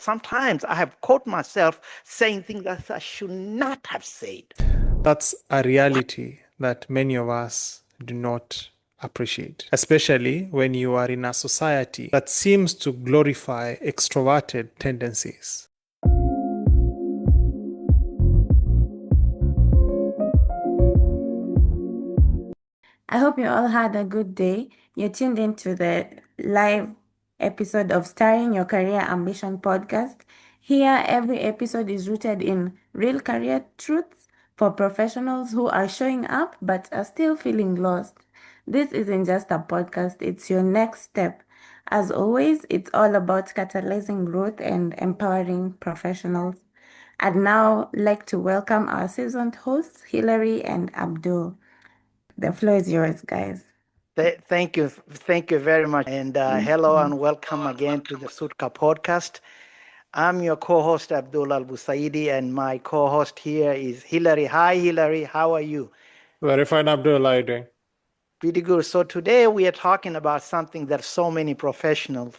Sometimes I have caught myself saying things that I should not have said. That's a reality that many of us do not appreciate, especially when you are in a society that seems to glorify extroverted tendencies. I hope you all had a good day. You tuned into the live episode of Starring Your Career Ambition podcast. Here, every episode is rooted in real career truths for professionals who are showing up but are still feeling lost. This isn't just a podcast, it's your next step. As always, it's all about catalyzing growth and empowering professionals. I'd now like to welcome our seasoned hosts, Hilary and Abdul. The floor is yours, guys. Thank you. Thank you very much. And hello and welcome again to the Sutka podcast. I'm your co-host, Abdul Al-Busaidi, and my co-host here is Hilary. Hi, Hilary. How are you? Very fine, Abdul. How are you doing? Pretty good. So today we are talking about something that so many professionals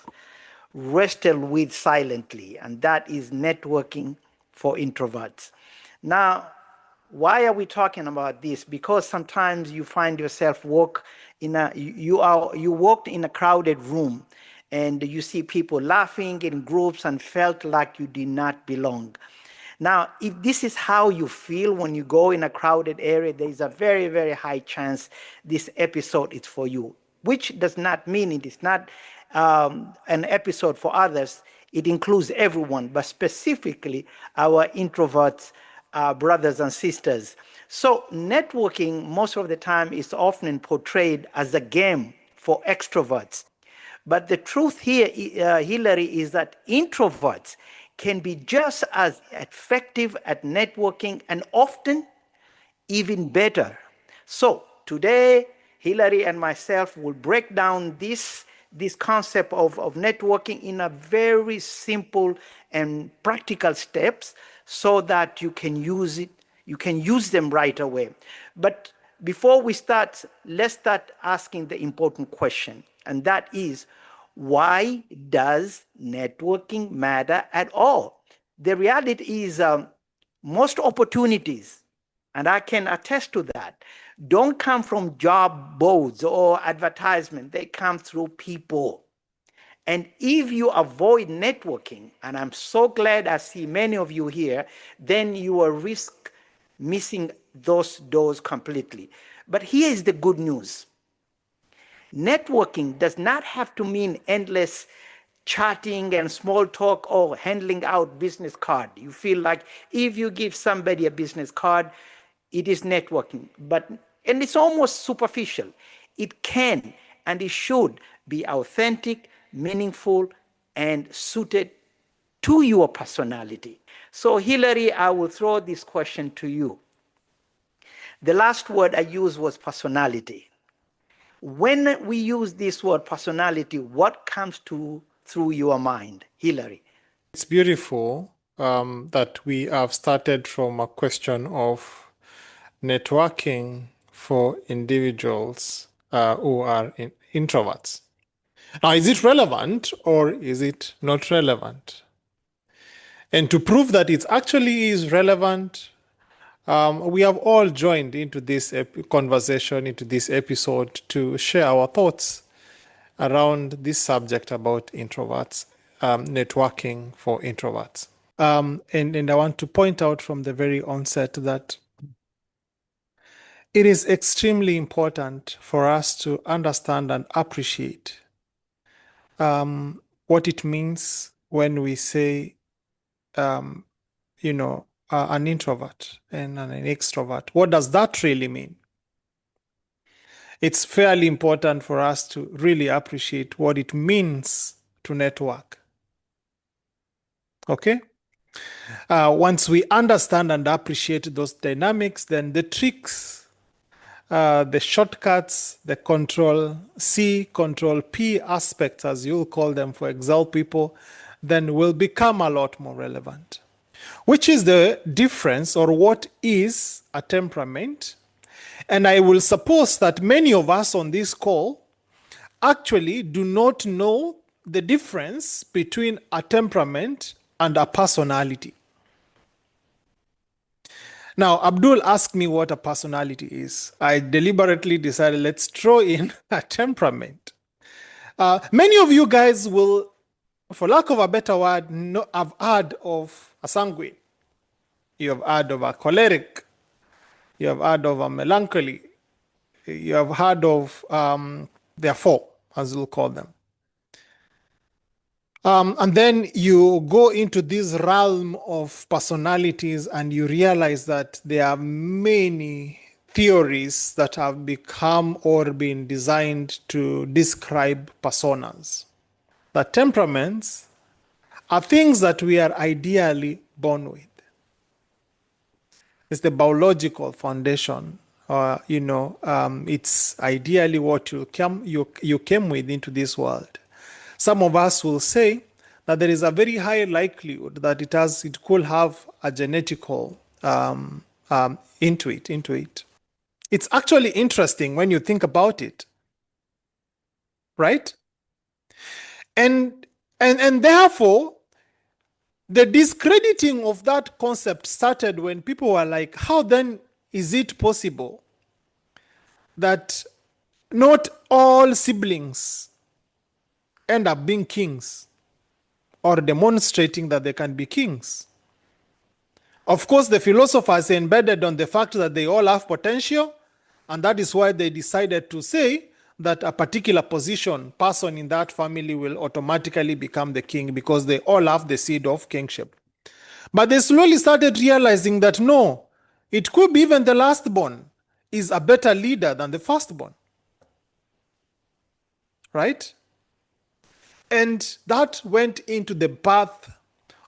wrestle with silently, and that is networking for introverts. Now, why are we talking about this? Because sometimes you find yourself you walked in a crowded room and you see people laughing in groups and felt like you did not belong. Now, if this is how you feel when you go in a crowded area, there is a very, very high chance this episode is for you, which does not mean it is not an episode for others. It includes everyone, but specifically our introverts, brothers and sisters. So networking most of the time is often portrayed as a game for extroverts. But the truth here, Hillary, is that introverts can be just as effective at networking and often even better. So today, Hillary and myself will break down this concept of networking in a very simple and practical steps so that you can use them right away. But before we start, let's start asking the important question, and that is, why does networking matter at all? The reality is most opportunities, and I can attest to that, don't come from job boards or advertisement. They come through people. And if you avoid networking, and I'm so glad I see many of you here, then you will risk missing those doors completely. But here is the good news. Networking does not have to mean endless chatting and small talk or handing out business card. You feel like if you give somebody a business card, it is networking, and it's almost superficial. It can and it should be authentic, meaningful, and suited to your personality. So Hillary, I will throw this question to you. The last word I used was personality. When we use this word personality, what comes through your mind, Hillary? It's beautiful that we have started from a question of networking for individuals who are introverts. Now, is it relevant or is it not relevant? And to prove that it actually is relevant, we have all joined into this conversation, into this episode to share our thoughts around this subject about introverts, networking for introverts. And I want to point out from the very onset that it is extremely important for us to understand and appreciate what it means when we say, an introvert and an extrovert. What does that really mean? It's fairly important for us to really appreciate what it means to network. Okay? Once we understand and appreciate those dynamics, then the tricks, the shortcuts, the control C, control P aspects, as you'll call them for Excel people, then will become a lot more relevant. Which is the difference, or what is a temperament? And I will suppose that many of us on this call actually do not know the difference between a temperament and a personality. Now, Abdul asked me what a personality is. I deliberately decided let's throw in a temperament. Many of you guys will, for lack of a better word, have heard of a sanguine. You have heard of a choleric. You have heard of a melancholy. You have heard of there are four, as we'll call them. And then you go into this realm of personalities and you realize that there are many theories that have become or been designed to describe personas. The temperaments are things that we are ideally born with. It's the biological foundation. It's ideally what you came with into this world. Some of us will say that there is a very high likelihood that it could have a genetical into it. It's actually interesting when you think about it, right? And therefore, the discrediting of that concept started when people were like, how then is it possible that not all siblings end up being kings or demonstrating that they can be kings? Of course, the philosophers embedded on the fact that they all have potential, and that is why they decided to say that a particular person in that family will automatically become the king because they all have the seed of kingship. But they slowly started realizing that no, it could be even the lastborn is a better leader than the firstborn. Right? And that went into the path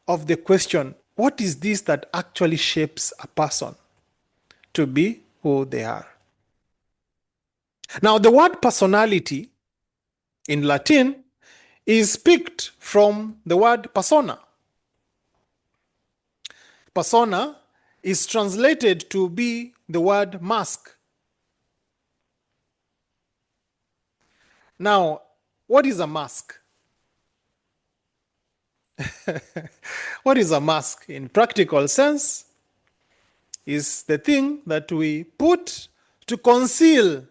of the question, what is this that actually shapes a person to be who they are? Now, the word personality in Latin is picked from the word persona. Persona is translated to be the word mask. Now, what is a mask? What is a mask in practical sense? Is the thing that we put to conceal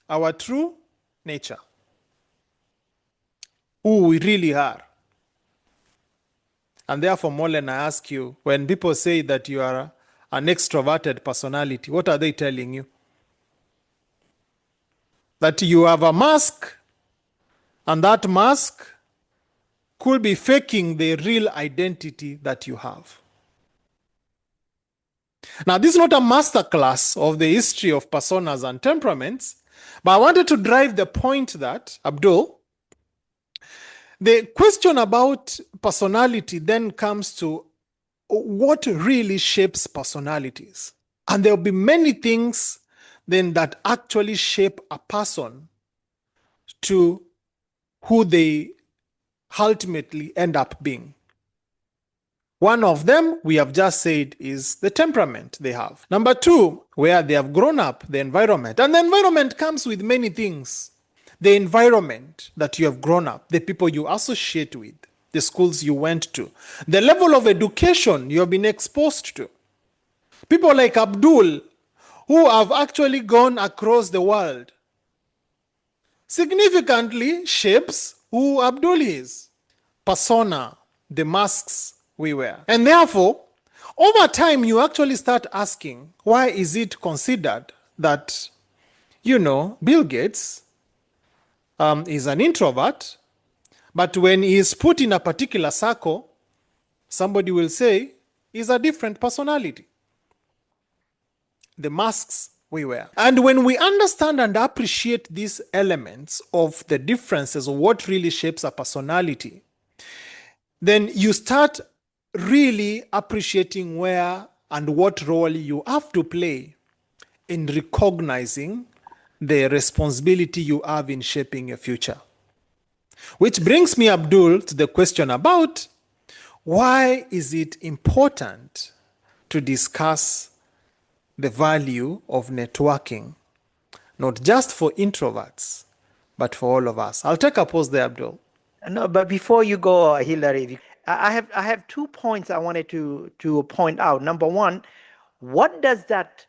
our true nature, who we really are. And therefore, Molen, I ask you, when people say that you are an extroverted personality, what are they telling you? That you have a mask, and that mask could be faking the real identity that you have. Now, this is not a masterclass of the history of personas and temperaments, but I wanted to drive the point that, Abdul, the question about personality then comes to what really shapes personalities. And there will be many things then that actually shape a person to who they ultimately end up being. One of them, we have just said, is the temperament they have. Number two, where they have grown up, the environment. And the environment comes with many things. The environment that you have grown up, the people you associate with, the schools you went to, the level of education you have been exposed to. People like Abdul, who have actually gone across the world, significantly shapes who Abdul is. Persona, the masks we wear. And therefore, over time, you actually start asking, why is it considered that, Bill Gates is an introvert, but when he is put in a particular circle, somebody will say he's a different personality. The masks we wear. And when we understand and appreciate these elements of the differences of what really shapes a personality, then you start really appreciating where and what role you have to play in recognizing the responsibility you have in shaping your future. Which brings me, Abdul, to the question about why is it important to discuss the value of networking, not just for introverts, but for all of us. I'll take a pause there, Abdul. No, but before you go, Hillary, I have 2 points I wanted to point out. Number one, what does that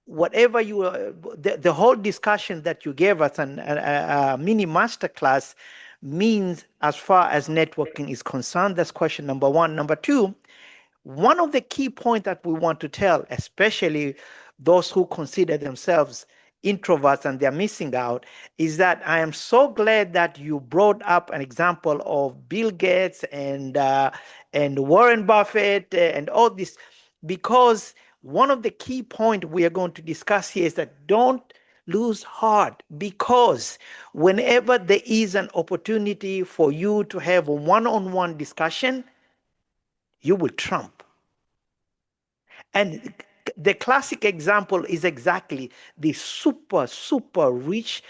whatever you the whole discussion that you gave us and a mini masterclass means as far as networking is concerned? That's question number one. Number two, one of the key points that we want to tell, especially those who consider themselves introverts and they're missing out, is that I am so glad that you brought up an example of Bill Gates and Warren Buffett and all this, because one of the key points we are going to discuss here is that don't lose heart, because whenever there is an opportunity for you to have a one-on-one discussion, you will trump. And the classic example is exactly the super rich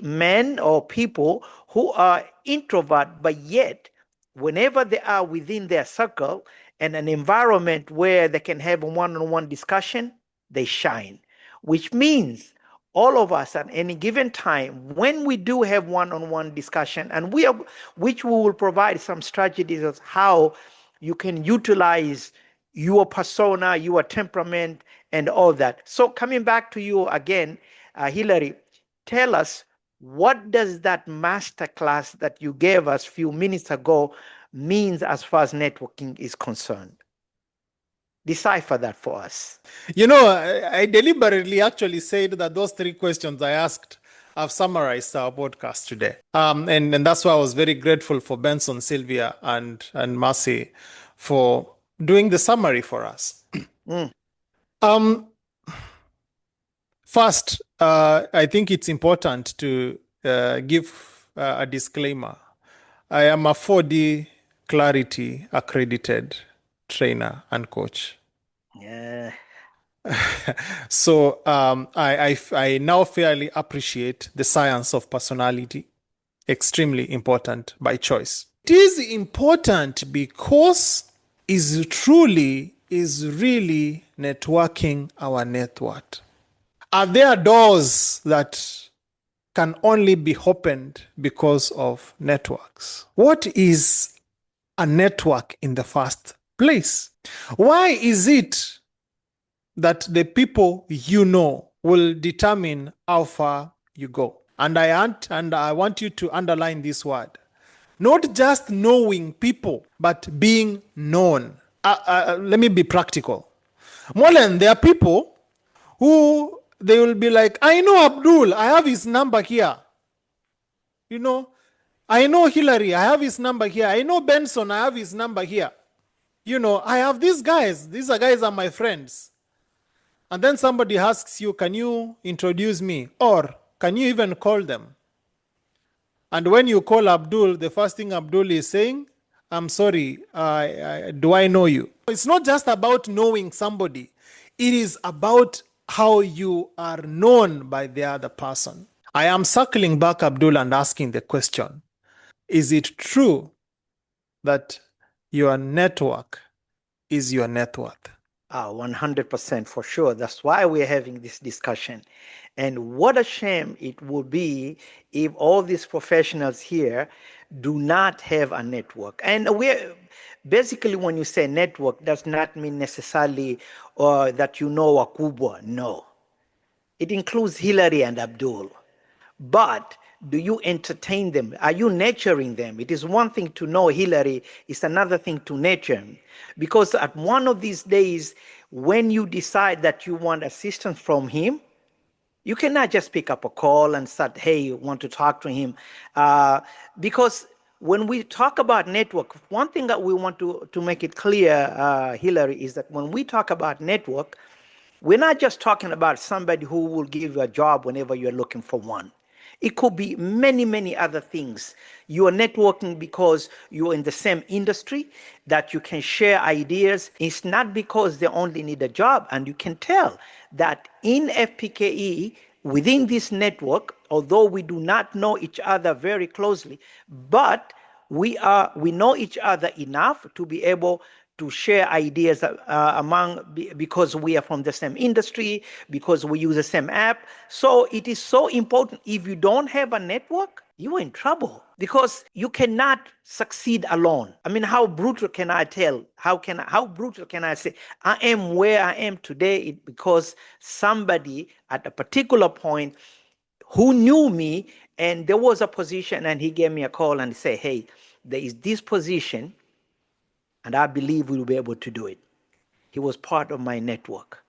men or people who are introvert, but yet whenever they are within their circle and an environment where they can have a one-on-one discussion, they shine, which means all of us at any given time, when we do have one-on-one discussion, and which we will provide some strategies of how you can utilize your persona, your temperament, and all that. So coming back to you again, Hillary, tell us, what does that masterclass that you gave us a few minutes ago means as far as networking is concerned? Decipher that for us. I deliberately actually said that those 3 questions I asked have summarized our podcast today. And that's why I was very grateful for Benson, Sylvia, and Mercy for doing the summary for us. First, I think it's important to give a disclaimer. I am a 4D Clarity accredited trainer and coach. Yeah. So I now fairly appreciate the science of personality. Extremely important by choice. It is important because is really networking our network. Are there doors that can only be opened because of networks? What is a network in the first place? Why is it that the people you know will determine how far you go? And I want you to underline this word. Not just knowing people, but being known. Let me be practical. Molen, there are people who they will be like, I know Abdul, I have his number here. I know Hillary, I have his number here. I know Benson, I have his number here. I have these guys. These guys are my friends. And then somebody asks you, can you introduce me? Or can you even call them? And when you call Abdul, the first thing Abdul is saying, I'm sorry, do I know you? It's not just about knowing somebody. It is about how you are known by the other person. I am circling back, Abdul, and asking the question, is it true that your network is your net worth? 100% for sure. That's why we're having this discussion. And what a shame it would be if all these professionals here do not have a network. And we're basically, when you say network, does not mean necessarily that you know Wakubwa. No. It includes Hillary and Abdul. But do you entertain them? Are you nurturing them? It is one thing to know Hillary, it's another thing to nurture him. Because at one of these days, when you decide that you want assistance from him, you cannot just pick up a call and start, hey, you want to talk to him. Because when we talk about network, one thing that we want to make it clear, Hillary, is that when we talk about network, we're not just talking about somebody who will give you a job whenever you're looking for one. It could be many other things. You are networking because you're in the same industry, that you can share ideas. It's not because they only need a job. And you can tell that in FPKE, within this network, although we do not know each other very closely, but We know each other enough to be able to share ideas because we are from the same industry, because we use the same app. So it is so important. If you don't have a network, you're in trouble because you cannot succeed alone. I mean, how brutal can I tell? How brutal can I say I am where I am today because somebody at a particular point who knew me, and there was a position, and he gave me a call and said, hey, there is this position and I believe we'll be able to do it. He was part of my network.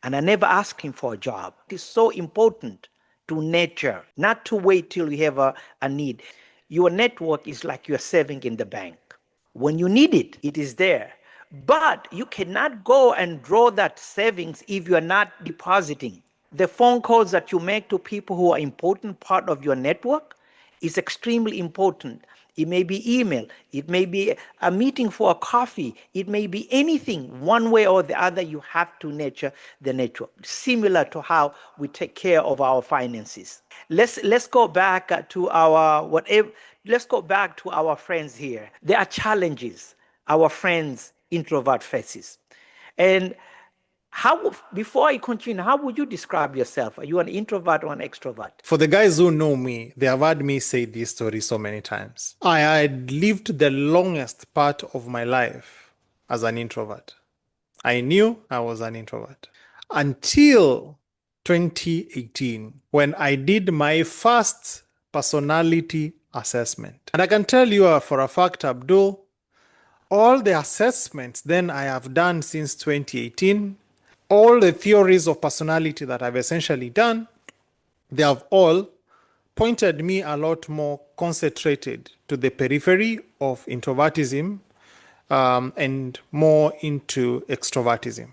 And I never asked him for a job. It is so important to nurture, not to wait till you have a need. Your network is like you're saving in the bank. When you need it, it is there. But you cannot go and draw that savings if you are not depositing. The phone calls that you make to people who are important part of your network is extremely important. It may be email, it may be a meeting for a coffee, it may be anything. One way or the other, you have to nurture the network, similar to how we take care of our finances. Let's go back to our whatever. Let's go back to our friends here. There are challenges our friends introvert faces, and how, before I continue, how would you describe yourself? Are you an introvert or an extrovert? For the guys who know me, they have heard me say this story so many times. I had lived the longest part of my life as an introvert. I knew I was an introvert until 2018 when I did my first personality assessment. And I can tell you for a fact, Abdul, all the assessments then I have done since 2018, all the theories of personality that I've essentially done, they have all pointed me a lot more concentrated to the periphery of introvertism and more into extrovertism.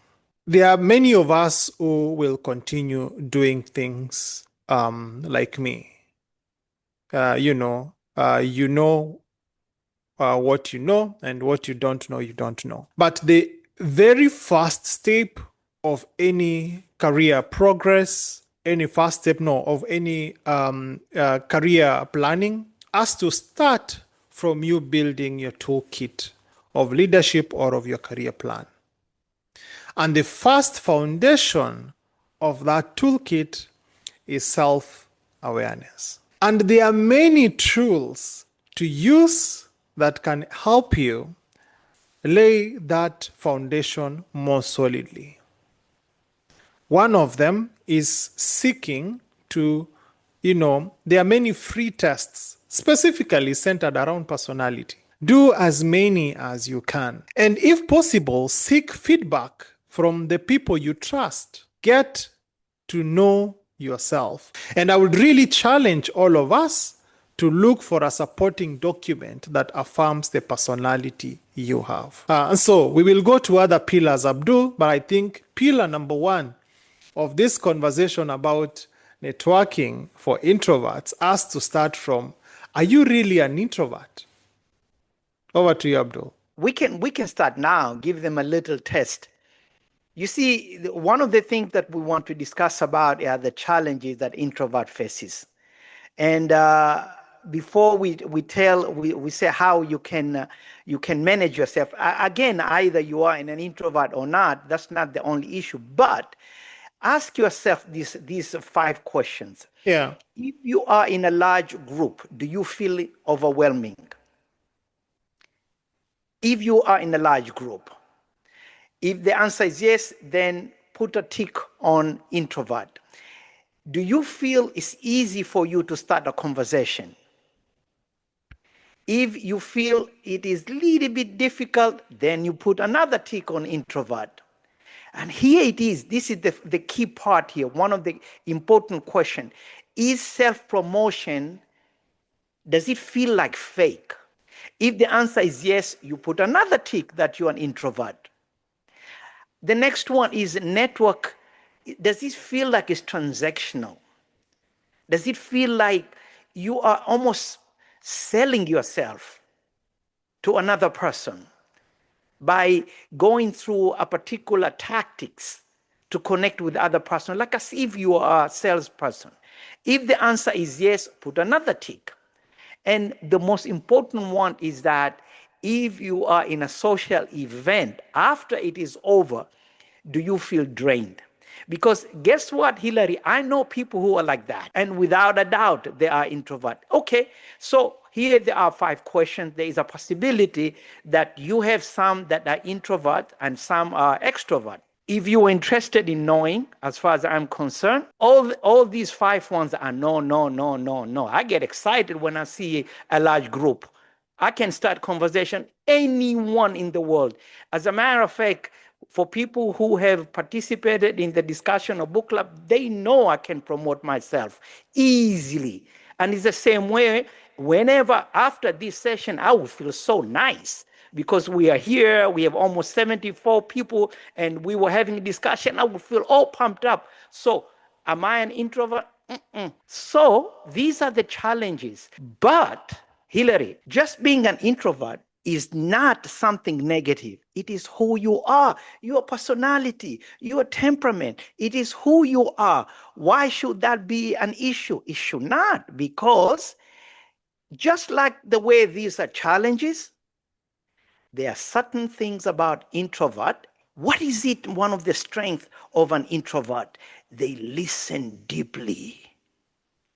There are many of us who will continue doing things like me. You know what you know, and what you don't know, you don't know. But the very first step of any career progress, any first step of any career planning has to start from you building your toolkit of leadership or of your career plan. And the first foundation of that toolkit is self-awareness. And there are many tools to use that can help you lay that foundation more solidly. One of them is seeking to, there are many free tests specifically centered around personality. Do as many as you can. And if possible, seek feedback from the people you trust. Get to know yourself. And I would really challenge all of us to look for a supporting document that affirms the personality you have. And so we will go to other pillars, Abdul, but I think pillar number one of this conversation about networking for introverts has to start from, are you really an introvert? Over to you, Abdul. We can start now, give them a little test. You see, one of the things that we want to discuss about are the challenges that introvert faces. And before we say how you can manage yourself. Again, either you are an introvert or not, that's not the only issue. But ask yourself these 5 questions. Yeah. If you are in a large group, do you feel overwhelming? If you are in a large group, if the answer is yes, then put a tick on introvert. Do you feel it's easy for you to start a conversation? If you feel it is a little bit difficult, then you put another tick on introvert. And here it is. This is the key part here. One of the important questions. Is self-promotion, does it feel like fake? If the answer is yes, you put another tick that you're an introvert. The next one is network. Does it feel like it's transactional? Does it feel like you are almost selling yourself to another person by going through a particular tactics to connect with the other person, like as if you are a salesperson? If the answer is yes, put another tick. And the most important one is that if you are in a social event, after it is over, do you feel drained? Because guess what, Hillary? I know people who are like that. And without a doubt, they are introvert. Okay, so here there are 5 questions. There is a possibility that you have some that are introvert and some are extrovert. If you're interested in knowing, as far as I'm concerned, all these 5 ones are no, no, no, no, no. I get excited when I see a large group. I can start conversation anyone in the world. As a matter of fact, for people who have participated in the discussion of book club, they know I can promote myself easily. And it's the same way, whenever after this session, I will feel so nice because we are here, we have almost 74 people, and we were having a discussion. I would feel all pumped up. So, am I an introvert? Mm-mm. So, these are the challenges. But, Hillary, just being an introvert is not something negative. It is who you are, your personality, your temperament. It is who you are. Why should that be an issue? It should not, because just like the way these are challenges, there are certain things about introvert. What is it, one of the strengths of an introvert? They listen deeply.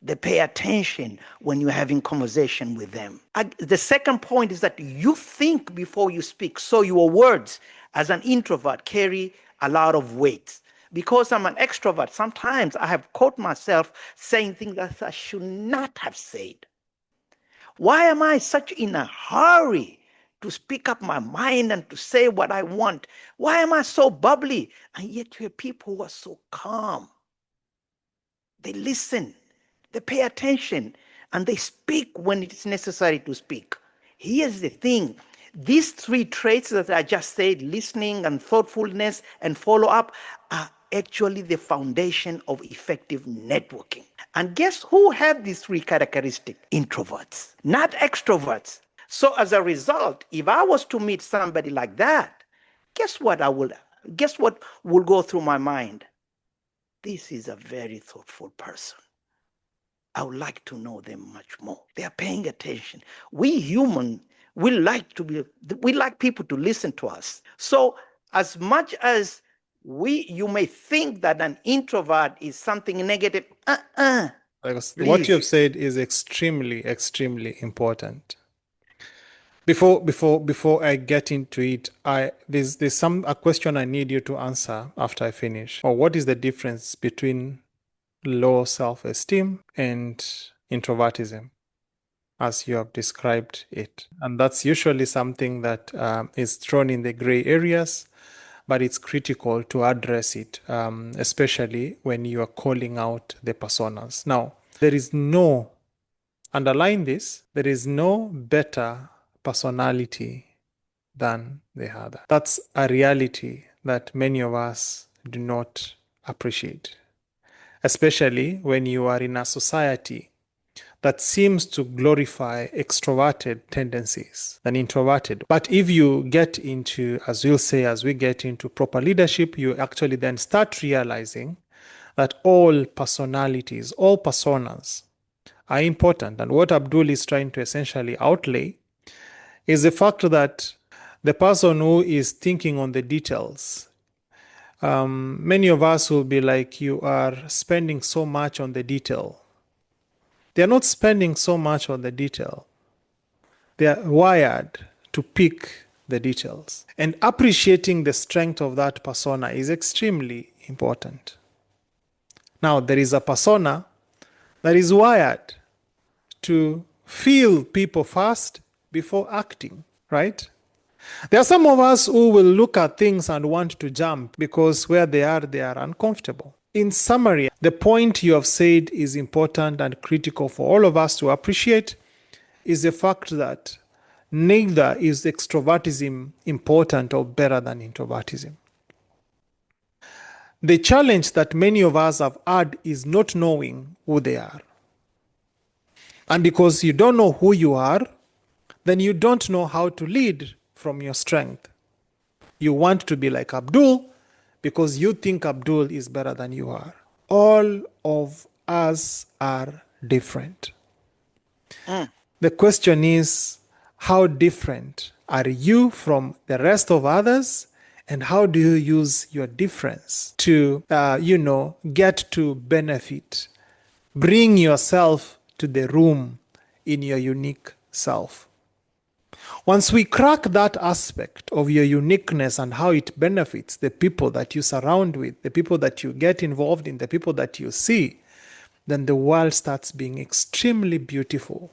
They pay attention when you're having conversation with them. The second point is that you think before you speak. So your words as an introvert carry a lot of weight. Because I'm an extrovert, sometimes I have caught myself saying things that I should not have said. Why am I such in a hurry to speak up my mind and to say what I want? Why am I so bubbly? And yet you have people who are so calm. They listen, they pay attention, and they speak when it is necessary to speak. Here's the thing. These 3 traits that I just said, listening and thoughtfulness and follow up, are actually the foundation of effective networking. And guess who have these 3 characteristics? Introverts, not extroverts. So as a result, if I was to meet somebody like that, guess what will go through my mind? This is a very thoughtful person. I would like to know them much more. They are paying attention. We humans, we like people to listen to us. So as much as you may think that an introvert is something negative, Because what you have said is extremely, extremely important. Before I get into it, there's a question I need you to answer after I finish. Or what is the difference between low self-esteem and introvertism, as you have described it? And that's usually something that is thrown in the gray areas, but it's critical to address it, especially when you are calling out the personas. Now, underline this, there is no better personality than the other. That's a reality that many of us do not appreciate, especially when you are in a society that seems to glorify extroverted tendencies than introverted. But if you get into, as we get into proper leadership, you actually then start realizing that all personalities, all personas are important. And what Abdul is trying to essentially outlay is the fact that the person who is thinking on the details, many of us will be like, you are spending so much on the detail. They are not spending so much on the detail. They are wired to pick the details. And appreciating the strength of that persona is extremely important. Now, there is a persona that is wired to feel people first before acting, right? There are some of us who will look at things and want to jump because where they are uncomfortable. In summary, the point you have said is important and critical for all of us to appreciate is the fact that neither is extrovertism important or better than introvertism. The challenge that many of us have had is not knowing who they are. And because you don't know who you are, then you don't know how to lead from your strength. You want to be like Abdul because you think Abdul is better than you are. All of us are different. The question is, how different are you from the rest of others? And how do you use your difference to, get to benefit? Bring yourself to the room in your unique self. Once we crack that aspect of your uniqueness and how it benefits the people that you surround with, the people that you get involved in, the people that you see, then the world starts being extremely beautiful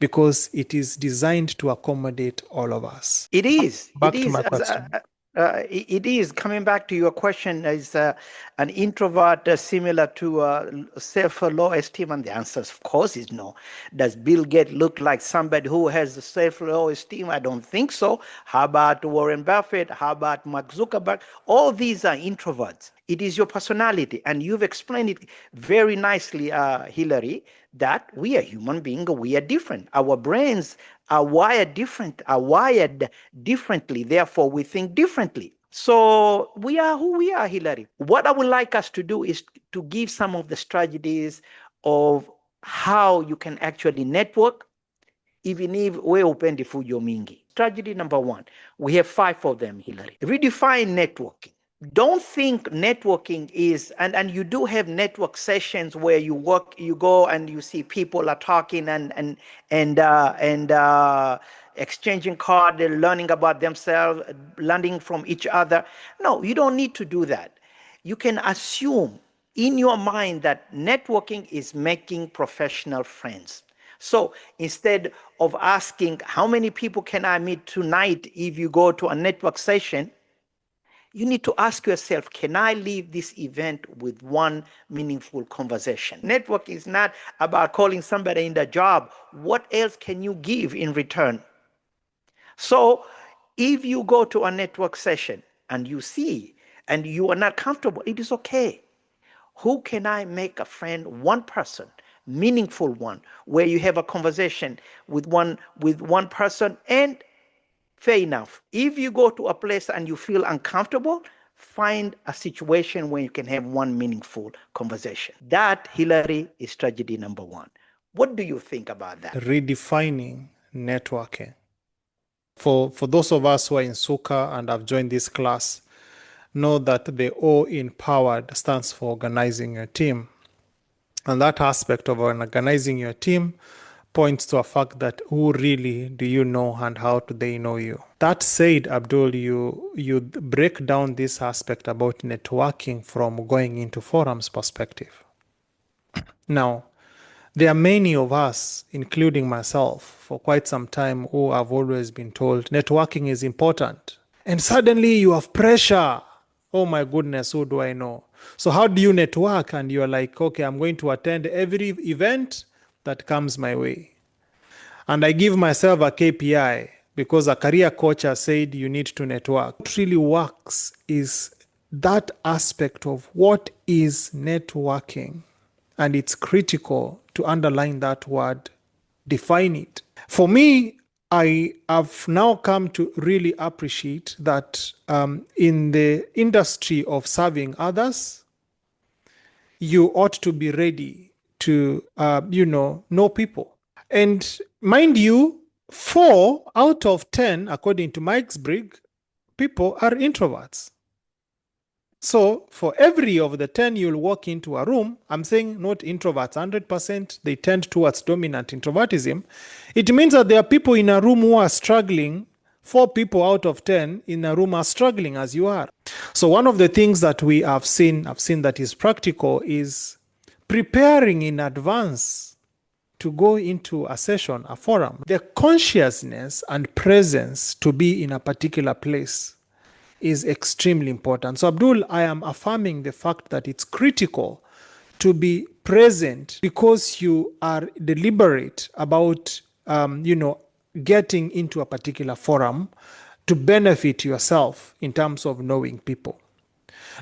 because it is designed to accommodate all of us. It is. It Back to is. my question. It is. Coming back to your question, is an introvert similar to self-low esteem? And the answer, of course, is no. Does Bill Gates look like somebody who has self-low esteem? I don't think so. How about Warren Buffett? How about Mark Zuckerberg? All these are introverts. It is your personality. And you've explained it very nicely, Hillary, that we are human beings, we are different. Our brains are wired differently. Therefore, we think differently. So we are who we are, Hillary. What I would like us to do is to give some of the strategies of how you can actually network, even if we're open to fujo mingi. Strategy number 1, we have 5 of them, Hillary. Redefine networking. Don't think networking is, and you do have network sessions where you go and you see people are talking and exchanging cards, learning about themselves, learning from each other. No, you don't need to do that. You can assume in your mind that networking is making professional friends. So instead of asking how many people can I meet tonight if you go to a network session, you need to ask yourself, can I leave this event with one meaningful conversation? Network is not about calling somebody in the job. What else can you give in return? So if you go to a network session and you see and you are not comfortable, it is okay. Who can I make a friend? One person, meaningful one, where you have a conversation with one person. And fair enough. If you go to a place and you feel uncomfortable, find a situation where you can have one meaningful conversation. That, Hillary, is strategy number 1. What do you think about that? Redefining networking. For those of us who are in Suka and have joined this class, know that the O in powered stands for organizing your team. And that aspect of organizing your team points to a fact that who really do you know and how do they know you. That said, Abdul, you break down this aspect about networking from going into forums perspective. Now, there are many of us, including myself, for quite some time, who have always been told networking is important. And suddenly you have pressure. Oh my goodness, who do I know? So how do you network? And you're like, okay, I'm going to attend every event that comes my way. And I give myself a KPI because a career coach has said you need to network. What really works is that aspect of what is networking. And it's critical to underline that word, define it. For me, I have now come to really appreciate that in the industry of serving others, you ought to be ready to, know people. And mind you, 4 out of 10, according to Myers-Briggs, people are introverts. So for every of the 10 you'll walk into a room, I'm saying not introverts 100%, they tend towards dominant introvertism. It means that there are people in a room who are struggling. 4 people out of 10 in a room are struggling as you are. So one of the things that we have seen that is practical is preparing in advance to go into a session, a forum. The consciousness and presence to be in a particular place is extremely important. So Abdul, I am affirming the fact that it's critical to be present because you are deliberate about, getting into a particular forum to benefit yourself in terms of knowing people.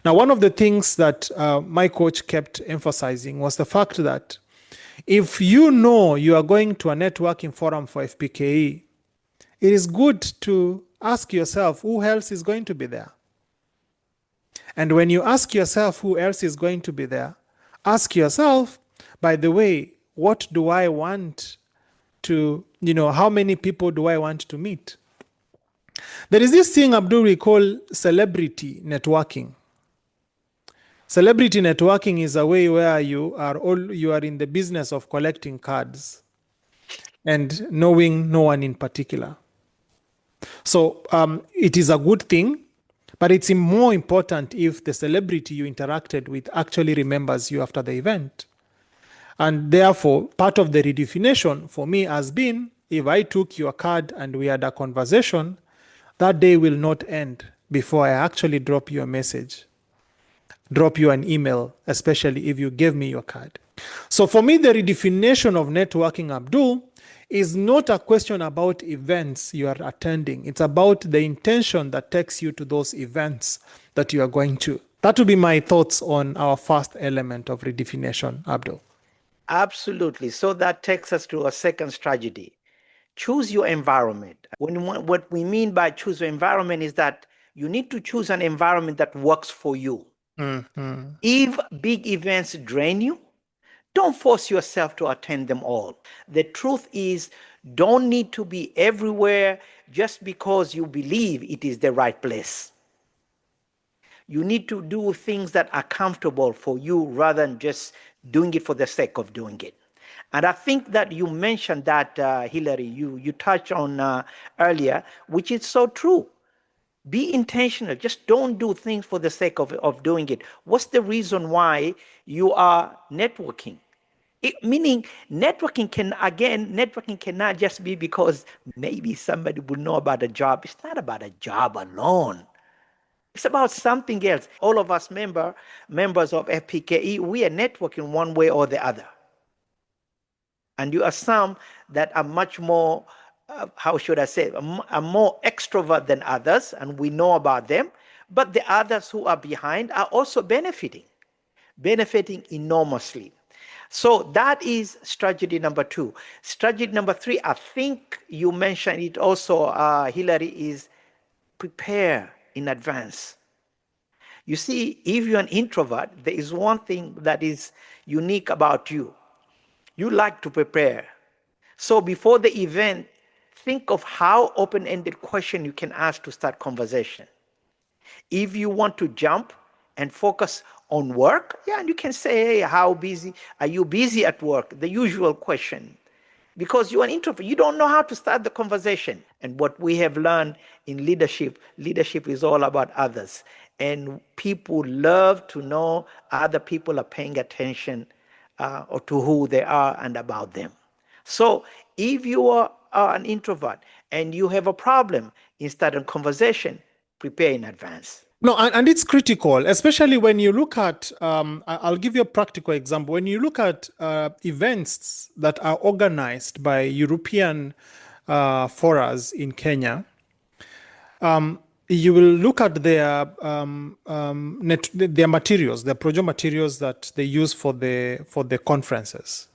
Now, one of the things that my coach kept emphasizing was the fact that if you know you are going to a networking forum for FPKE, it is good to ask yourself who else is going to be there. And when you ask yourself who else is going to be there, ask yourself, by the way, what do I want to, how many people do I want to meet? There is this thing, Abdul, we call celebrity networking. Celebrity networking is a way where you are in the business of collecting cards and knowing no one in particular. So it is a good thing, but it's more important if the celebrity you interacted with actually remembers you after the event. And therefore, part of the redefinition for me has been, if I took your card and we had a conversation, that day will not end before I actually drop you a message, drop you an email, especially if you gave me your card. So for me, the redefinition of networking, Abdul, is not a question about events you are attending. It's about the intention that takes you to those events that you are going to. That would be my thoughts on our first element of redefinition, Abdul. Absolutely. So that takes us to a second strategy. Choose your environment. What we mean by choose your environment is that you need to choose an environment that works for you. Mm-hmm. If big events drain you, don't force yourself to attend them all. The truth is, don't need to be everywhere just because you believe it is the right place. You need to do things that are comfortable for you rather than just doing it for the sake of doing it. And I think that you mentioned that, Hillary, you touched on earlier, which is so true. Be intentional. Just don't do things for the sake of doing it. What's the reason why you are networking? Meaning networking cannot just be because maybe somebody will know about a job. It's not about a job alone. It's about something else. All of us members of FPKE, we are networking one way or the other. And you are some that are much more, how should I say, are more extrovert than others, and we know about them. But the others who are behind are also benefiting enormously. So that is strategy number 2. Strategy number 3, I think you mentioned it also, Hillary, is prepare in advance. You see, if you're an introvert, there is one thing that is unique about you. You like to prepare. So before the event, think of how open-ended question you can ask to start conversation. If you want to jump and focus on work, yeah, and you can say, hey, how busy are you busy at work? The usual question. Because you're an introvert, you don't know how to start the conversation. And what we have learned in leadership is all about others. And people love to know other people are paying attention or to who they are and about them. So if you are an introvert and you have a problem in starting conversation, prepare in advance. No, and it's critical, especially when you look at, I'll give you a practical example. When you look at events that are organized by European forums in Kenya, you will look at their materials, their project materials that they use for the conferences.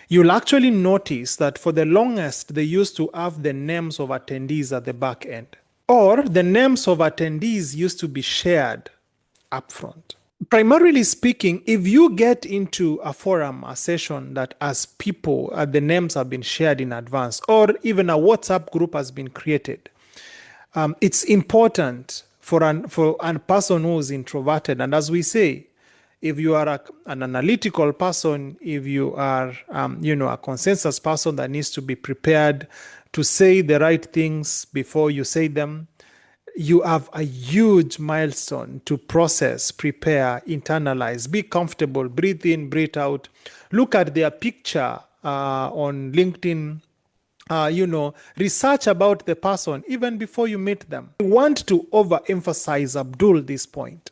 You'll actually notice that for the longest, they used to have the names of attendees at the back end, or the names of attendees used to be shared up front. Primarily speaking, if you get into a forum, a session that has people, the names have been shared in advance, or even a WhatsApp group has been created, it's important for a person who is introverted. And as we say, if you are an analytical person, if you are a consensus person that needs to be prepared to say the right things before you say them, you have a huge milestone to process, prepare, internalize, be comfortable, breathe in, breathe out. Look at their picture on LinkedIn. Research about the person even before you meet them. I want to overemphasize, Abdul, this point,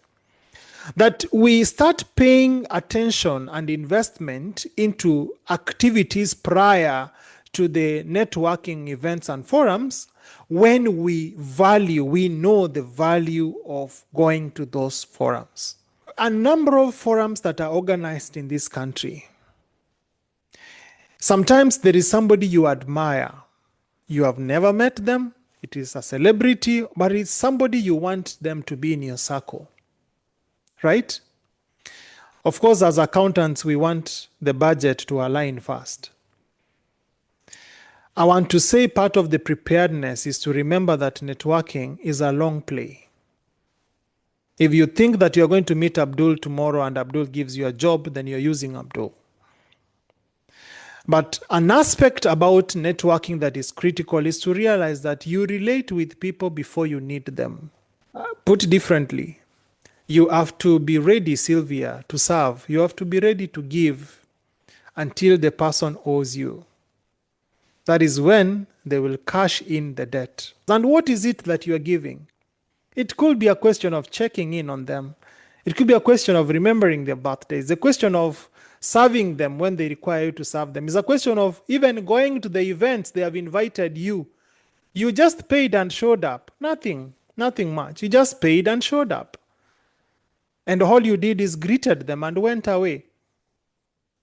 that we start paying attention and investment into activities prior to the networking events and forums when we know the value of going to those forums. A number of forums that are organized in this country, sometimes there is somebody you admire. You have never met them. It is a celebrity, but it's somebody you want them to be in your circle, right? Of course, as accountants, we want the budget to align first. I want to say part of the preparedness is to remember that networking is a long play. If you think that you're going to meet Abdul tomorrow and Abdul gives you a job, then you're using Abdul. But an aspect about networking that is critical is to realize that you relate with people before you need them. Put differently, you have to be ready, Sylvia, to serve. You have to be ready to give until the person owes you. That is when they will cash in the debt. And what is it that you are giving? It could be a question of checking in on them. It could be a question of remembering their birthdays. A question of serving them when they require you to serve them. It's a question of even going to the events they have invited you. You just paid and showed up. Nothing much. You just paid and showed up. And all you did is greeted them and went away.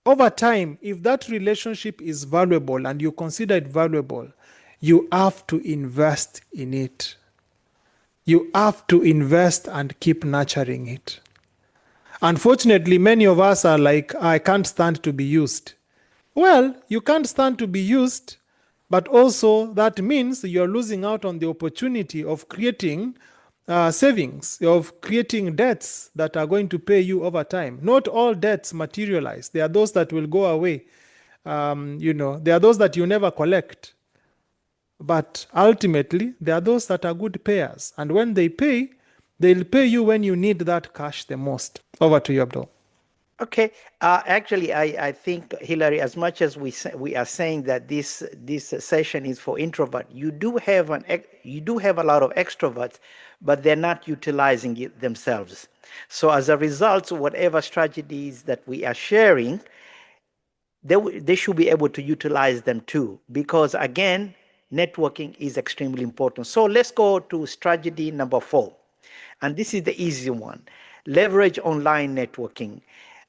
Over time, if that relationship is valuable and you consider it valuable, you have to invest in it. You have to invest and keep nurturing it. Unfortunately, many of us are like, I can't stand to be used. Well, you can't stand to be used, but also that means you're losing out on the opportunity of creating savings, of creating debts that are going to pay you over time. Not all debts materialize. There are those that will go away. There are those that you never collect. But ultimately, there are those that are good payers. And when they pay, they'll pay you when you need that cash the most. Over to you, Abdul. Okay. Actually, I think, Hilary, as much as we are saying that this session is for introvert, you do have a lot of extroverts, but they're not utilizing it themselves. So as a result, whatever strategies that we are sharing, they should be able to utilize them too, because again, networking is extremely important. So let's go to strategy number 4. And this is the easy one. Leverage online networking.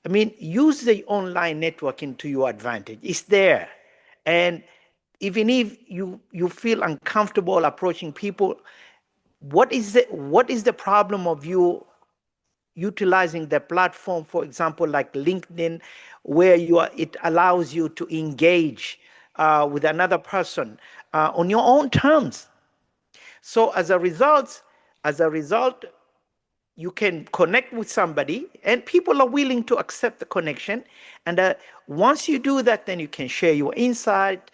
I mean, use the online networking to your advantage. It's there. And even if you feel uncomfortable approaching people, what is the problem of you utilizing the platform, for example, like LinkedIn, where it allows you to engage with another person on your own terms. So as a result, you can connect with somebody and people are willing to accept the connection. And once you do that, then you can share your insight,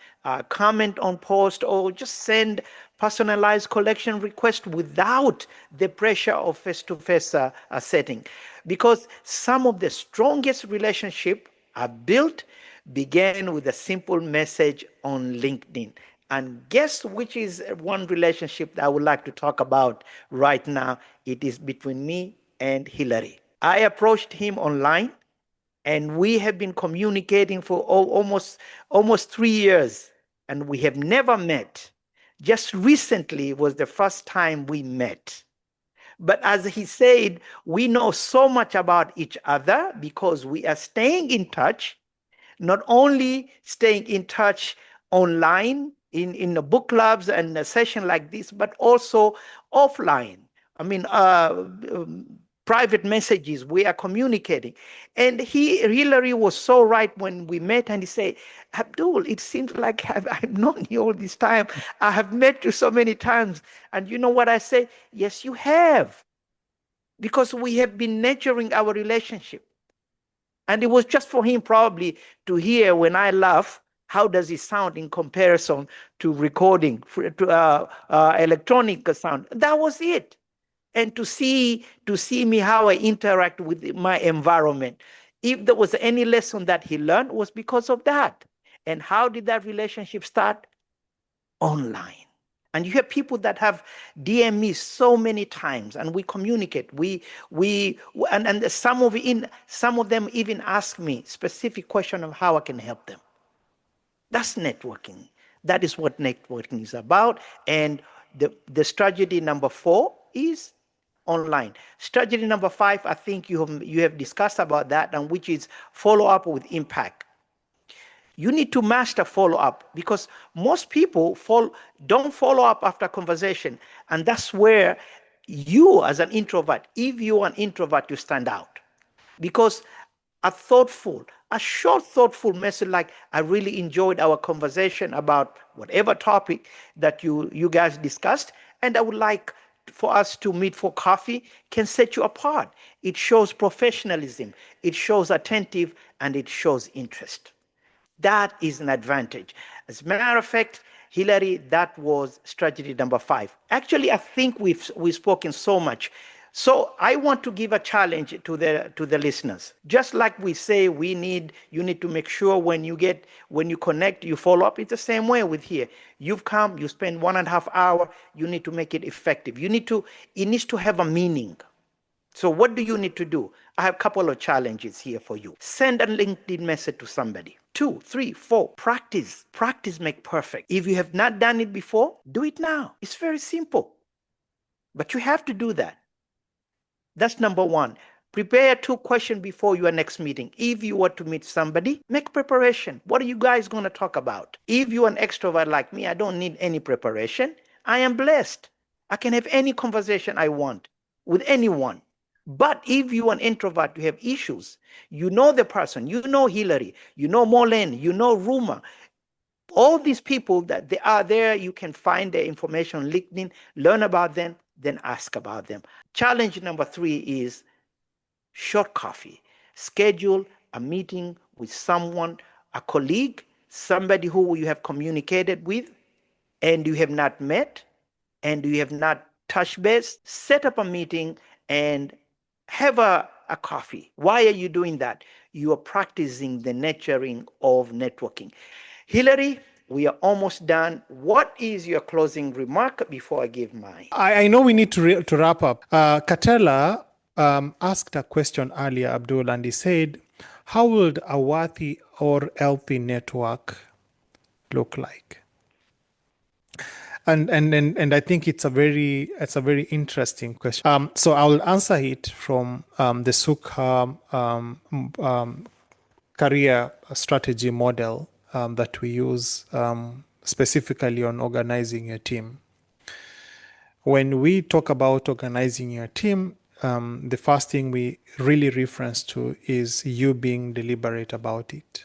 comment on post, or just send personalized collection request without the pressure of face-to-face setting. Because some of the strongest relationship are built began with a simple message on LinkedIn. And guess which is one relationship that I would like to talk about right now? It is between me and Hilary. I approached him online and we have been communicating for almost 3 years and we have never met. Just recently was the first time we met. But as he said, we know so much about each other because we are staying in touch, not only staying in touch online in the book clubs and a session like this, but also offline. I mean, private messages, we are communicating. And Hillary was so right when we met, and he said, Abdul, it seems like I've known you all this time. I have met you so many times. And you know what I say? Yes, you have. Because we have been nurturing our relationship. And it was just for him probably to hear when I laugh, how does it sound in comparison to recording, to electronic sound. That was it. And to see me how I interact with my environment. If there was any lesson that he learned, was because of that. And how did that relationship start? Online. And you have people that have DM me so many times, and we communicate. And some of them even ask me specific question of how I can help them. That's networking. That is what networking is about. And the strategy number 4 is online. Strategy number 5, I think you have discussed about that, and which is follow up with impact. You need to master follow up because most people don't follow up after conversation. And that's where you, as an introvert, if you're an introvert, you stand out. Because a short, thoughtful message like, I really enjoyed our conversation about whatever topic that you guys discussed, and I would like for us to meet for coffee, can set you apart. It shows professionalism, it shows attentive, and it shows interest. That is an advantage. As a matter of fact, Hillary, that was strategy number 5. Actually, I think we've spoken so much. So I want to give a challenge to the listeners. Just like we say, you need to make sure when you connect, you follow up. It's the same way with here. You've come, you spend 1.5 hours. You need to make it effective. It needs to have a meaning. So what do you need to do? I have a couple of challenges here for you. Send a LinkedIn message to somebody. 2, 3, 4. Practice. Practice make perfect. If you have not done it before, do it now. It's very simple. But you have to do that. That's number 1. Prepare 2 questions before your next meeting. If you were to meet somebody, make preparation. What are you guys going to talk about? If you're an extrovert like me, I don't need any preparation. I am blessed. I can have any conversation I want with anyone. But if you're an introvert, you have issues. You know the person, you know Hillary, you know Molen, you know Ruma. All these people that they are there, you can find their information on LinkedIn, learn about them, then ask about them. Challenge number 3 is short coffee. Schedule a meeting with someone, a colleague, somebody who you have communicated with and you have not met and you have not touched base. Set up a meeting and have a coffee. Why are you doing that? You are practicing the nurturing of networking. Hillary, we are almost done. What is your closing remark before I give mine? I know we need to wrap up. Katela asked a question earlier, Abdul, and he said, how would a worthy or healthy network look like? And I think it's a very interesting question. So I will answer it from the Sukha career strategy model that we use specifically on organizing your team. When we talk about organizing your team, the first thing we really reference to is you being deliberate about it.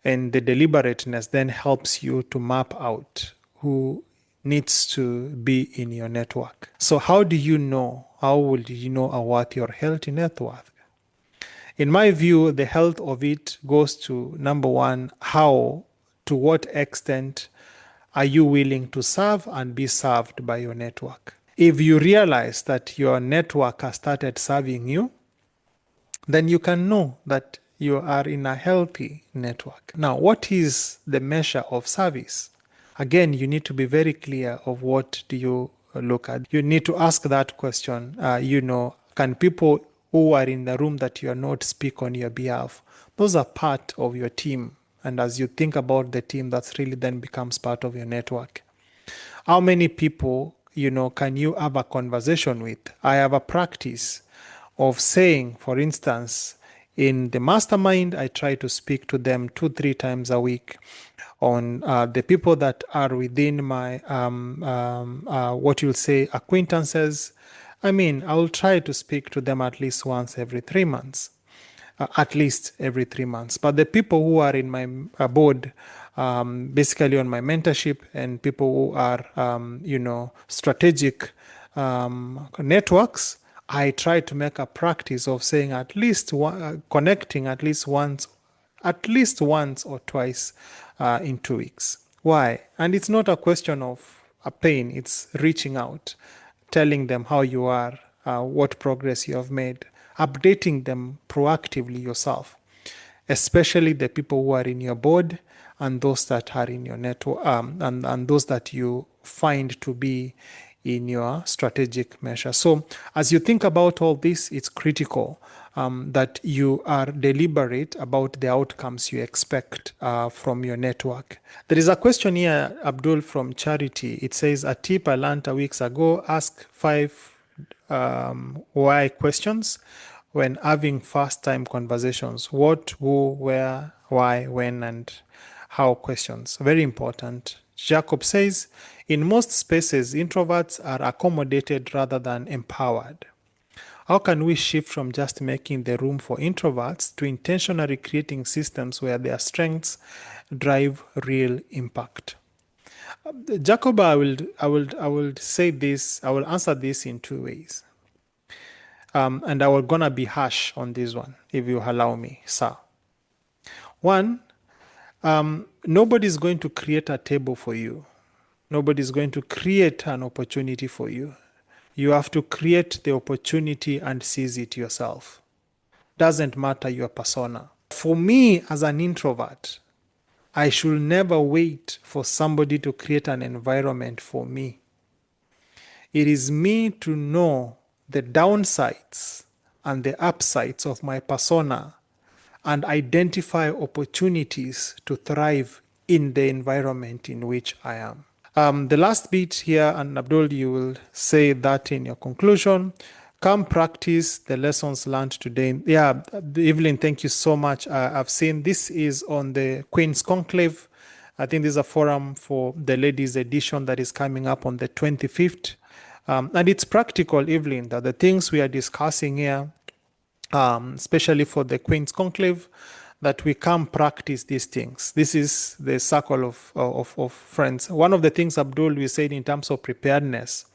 And the deliberateness then helps you to map out who needs to be in your network. So how will you know a worthy or healthy network? In my view, the health of it goes to, number 1, to what extent are you willing to serve and be served by your network? If you realize that your network has started serving you, then you can know that you are in a healthy network. Now, what is the measure of service? Again, you need to be very clear of what do you look at. You need to ask that question. Can people who are in the room that you are not speak on your behalf? Those are part of your team. And as you think about the team, that's really then becomes part of your network. How many people, can you have a conversation with? I have a practice of saying, for instance, in the mastermind, I try to speak to them 2-3 times a week on the people that are within my, what you'll say, acquaintances. I will try to speak to them at least once every 3 months. At least every 3 months. But the people who are in my board, basically on my mentorship, and people who are, strategic networks, I try to make a practice of saying connecting at least once or twice in 2 weeks. Why? And it's not a question of a pain. It's reaching out, telling them how you are, what progress you have made, updating them proactively yourself, especially the people who are in your board and those that are in your network, and those that you find to be in your strategic measure. So as you think about all this, it's critical that you are deliberate about the outcomes you expect from your network. There is a question here, Abdul, from Charity. It says, a tip I learned weeks ago, ask 5 why questions when having first-time conversations. What, who, where, why, when, and how questions. Very important. Jacob says, in most spaces, introverts are accommodated rather than empowered. How can we shift from just making the room for introverts to intentionally creating systems where their strengths drive real impact? Jacob, I will say this. I will answer this in two ways, and I will gonna be harsh on this one, if you allow me, sir. One, nobody's going to create a table for you. Nobody's going to create an opportunity for you. You have to create the opportunity and seize it yourself. Doesn't matter your persona. For me, as an introvert, I should never wait for somebody to create an environment for me. It is me to know the downsides and the upsides of my persona and identify opportunities to thrive in the environment in which I am. The last bit here, and Abdul, you will say that in your conclusion. Come practice the lessons learned today. Yeah, Evelyn, thank you so much. I've seen this is on the Queen's Conclave. I think this is a forum for the ladies edition that is coming up on the 25th. And it's practical, Evelyn, that the things we are discussing here, especially for the Queen's Conclave, that we can practice these things. This is the circle of friends. One of the things, Abdul, we said in terms of preparedness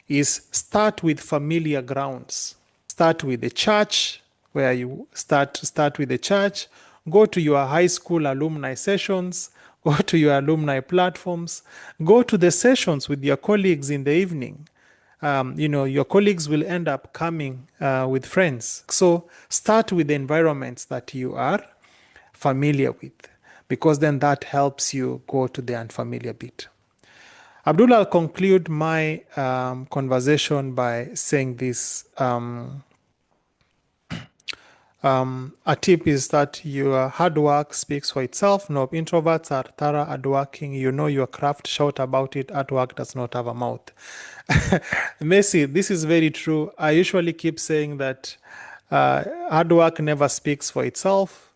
is start with familiar grounds. Start with the church, where you start with the church. Go to your high school alumni sessions. Go to your alumni platforms. Go to the sessions with your colleagues in the evening. Your colleagues will end up coming with friends. So start with the environments that you are familiar with, because then that helps you go to the unfamiliar bit. Abdullah, I'll conclude my conversation by saying this. A tip is that your hard work speaks for itself. No, introverts are thorough hardworking. You know your craft, shout about it. Hard work does not have a mouth. Messi, this is very true. I usually keep saying that hard work never speaks for itself.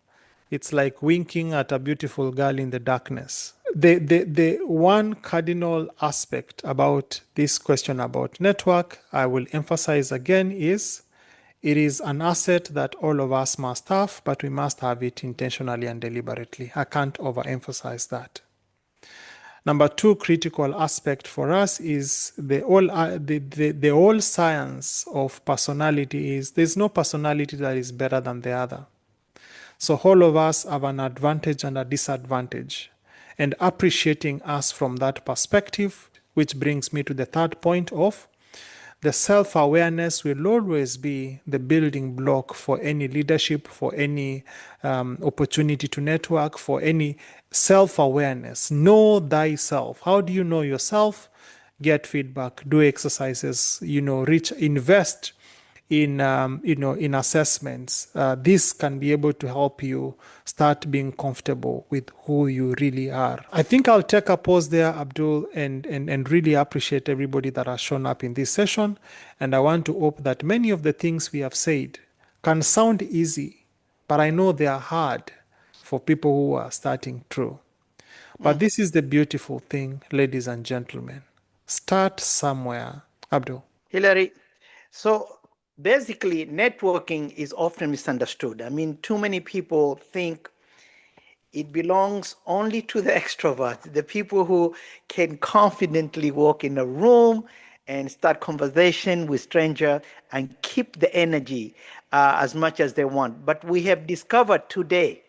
It's like winking at a beautiful girl in the darkness. The one cardinal aspect about this question about network, I will emphasize again, is it is an asset that all of us must have, but we must have it intentionally and deliberately. I can't overemphasize that. Number two critical aspect for us is the whole science of personality is there's no personality that is better than the other. So all of us have an advantage and a disadvantage. And appreciating us from that perspective, which brings me to the third point of the self-awareness will always be the building block for any leadership, for any opportunity to network, for any self-awareness. Know thyself. How do you know yourself? Get feedback, do exercises, invest in assessments. This can be able to help you start being comfortable with who you really are. I think I'll take a pause there, Abdul, and really appreciate everybody that has shown up in this session. And I want to hope that many of the things we have said can sound easy, but I know they are hard for people who are starting through. But this is the beautiful thing, ladies and gentlemen. Start somewhere. Abdul. Hillary, so basically, networking is often misunderstood. I mean, too many people think it belongs only to the extroverts, the people who can confidently walk in a room and start conversation with stranger and keep the energy as much as they want. But we have discovered today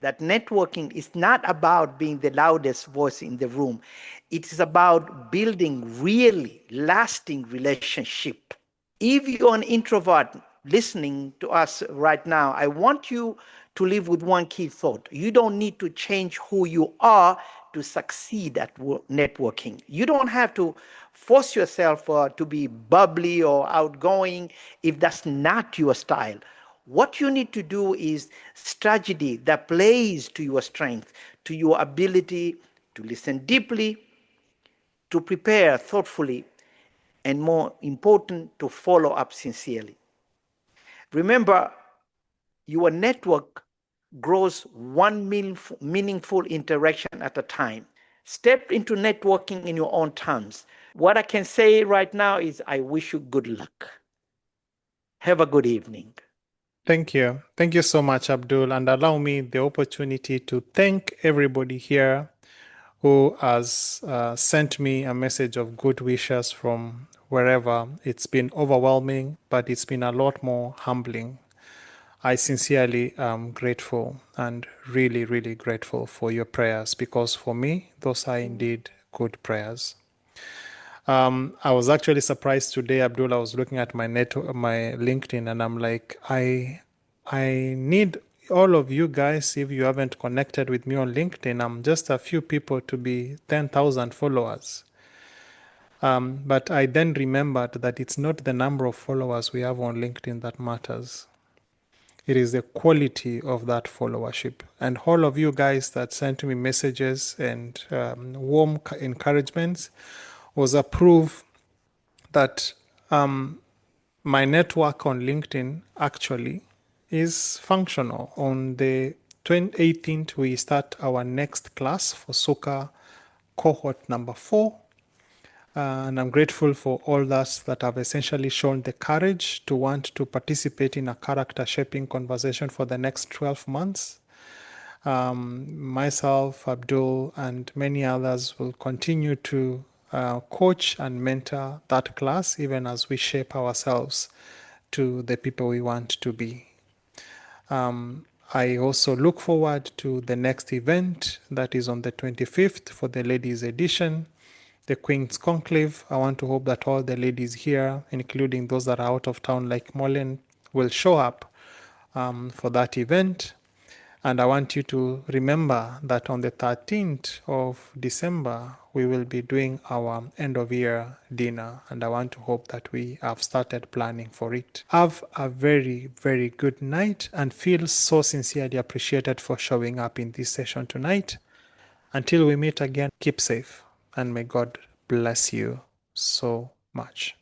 that networking is not about being the loudest voice in the room. It is about building really lasting relationship. If you're an introvert listening to us right now, I want you to live with one key thought. You don't need to change who you are to succeed at networking. You don't have to force yourself to be bubbly or outgoing if that's not your style. What you need to do is strategy that plays to your strength, to your ability to listen deeply, to prepare thoughtfully, and more important, to follow up sincerely. Remember, your network grows one meaningful interaction at a time. Step into networking in your own terms. What I can say right now is I wish you good luck. Have a good evening. Thank you. Thank you so much, Abdul. And allow me the opportunity to thank everybody here who has sent me a message of good wishes from wherever. It's been overwhelming, but it's been a lot more humbling. I sincerely am grateful and really, really grateful for your prayers, because for me, those are indeed good prayers. I was actually surprised today, Abdul. I was looking at my LinkedIn, and I'm like, I need all of you guys. If you haven't connected with me on LinkedIn, I'm just a few people to be 10,000 followers. But I then remembered that it's not the number of followers we have on LinkedIn that matters. It is the quality of that followership. And all of you guys that sent me messages and warm encouragements was a proof that my network on LinkedIn actually is functional. On the 18th, we start our next class for Soka cohort number 4. And I'm grateful for all those that have essentially shown the courage to want to participate in a character shaping conversation for the next 12 months. Myself, Abdul, and many others will continue to coach and mentor that class even as we shape ourselves to the people we want to be. I also look forward to the next event that is on the 25th for the ladies edition, the Queen's Conclave. I want to hope that all the ladies here, including those that are out of town like Mollen, will show up for that event. And I want you to remember that on the 13th of December, we will be doing our end of year dinner. And I want to hope that we have started planning for it. Have a very, very good night and feel so sincerely appreciated for showing up in this session tonight. Until we meet again, keep safe and may God bless you so much.